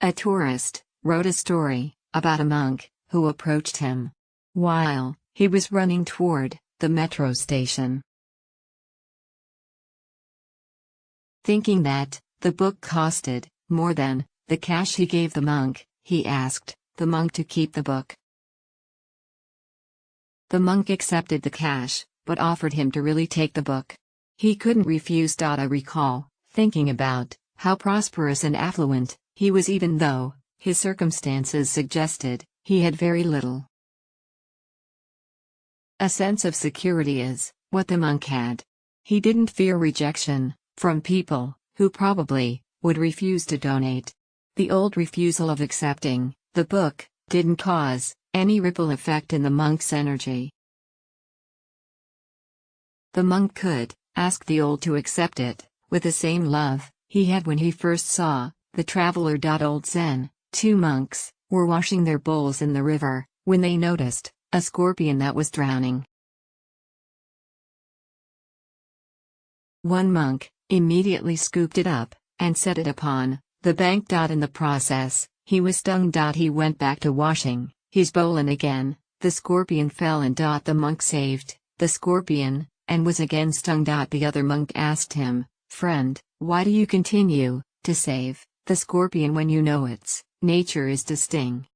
A tourist wrote a story about a monk who approached him while he was running toward the metro station. Thinking that the book costed more than the cash he gave the monk, he asked the monk to keep the book. The monk accepted the cash, but offered him to really take the book. He couldn't refuse. I recall thinking about how prosperous and affluent he was, even though his circumstances suggested he had very little. A sense of security is what the monk had. He didn't fear rejection from people who probably would refuse to donate. The old refusal of accepting the book didn't cause any ripple effect in the monk's energy. The monk could ask the old to accept it with the same love he had when he first saw the traveler. Old Zen, two monks were washing their bowls in the river when they noticed a scorpion that was drowning. One monk immediately scooped it up and set it upon the bank. In the process, he was stung. He went back to washing his bowl, and again the scorpion fell, and the monk saved the scorpion and was again stung. The other monk asked him, "Friend, why do you continue to save the scorpion when you know its nature is to sting?"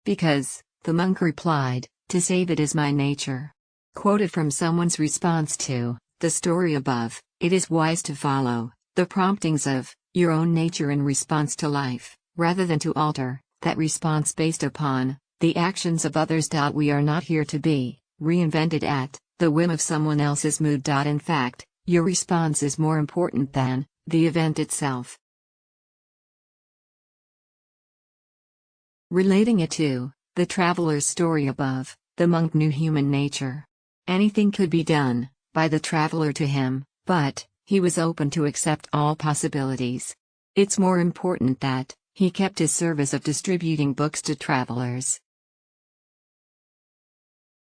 "Because," the monk replied, "to save it is my nature." Quoted from someone's response to the story above, it is wise to follow the promptings of your own nature in response to life, rather than to alter that response based upon the actions of others. We are not here to be reinvented at the whim of someone else's mood. In fact, your response is more important than the event itself. Relating it to the traveler's story above, the monk knew human nature. Anything could be done by the traveler to him, but he was open to accept all possibilities. It's more important that he kept his service of distributing books to travelers.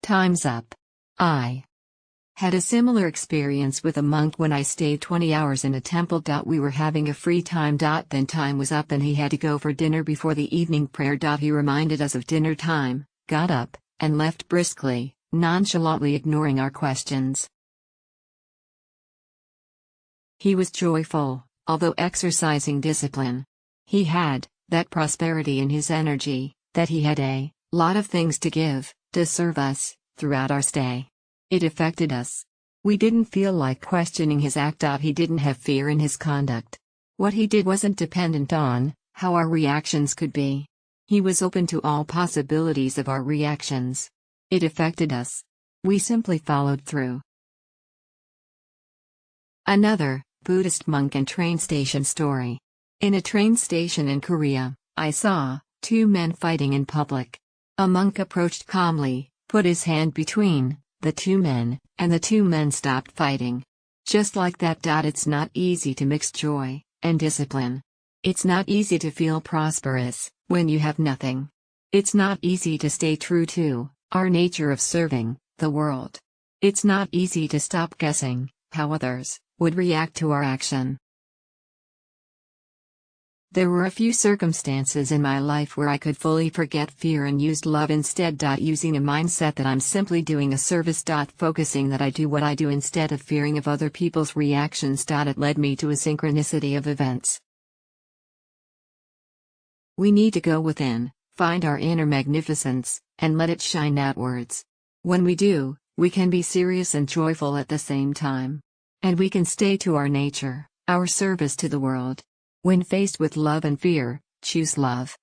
Time's up. I had a similar experience with a monk when I stayed 20 hours in a temple. We were having a free time. Then time was up and he had to go for dinner before the evening prayer. He reminded us of dinner time, got up, and left briskly, nonchalantly ignoring our questions. He was joyful, although exercising discipline. He had that prosperity in his energy, that he had a lot of things to give, to serve us, throughout our stay. It affected us. We didn't feel like questioning his act. He didn't have fear in his conduct. What he did wasn't dependent on how our reactions could be. He was open to all possibilities of our reactions. It affected us. We simply followed through. Another Buddhist monk and train station story. In a train station in Korea, I saw two men fighting in public. A monk approached calmly, put his hand between the two men, and the two men stopped fighting. Just like that. It's not easy to mix joy and discipline. It's not easy to feel prosperous when you have nothing. It's not easy to stay true to our nature of serving the world. It's not easy to stop guessing how others would react to our action. There were a few circumstances in my life where I could fully forget fear and used love instead. Using a mindset that I'm simply doing a service. Focusing that I do what I do instead of fearing of other people's reactions. It led me to a synchronicity of events. We need to go within, find our inner magnificence, and let it shine outwards. When we do, we can be serious and joyful at the same time. And we can stay to our nature, our service to the world. When faced with love and fear, choose love.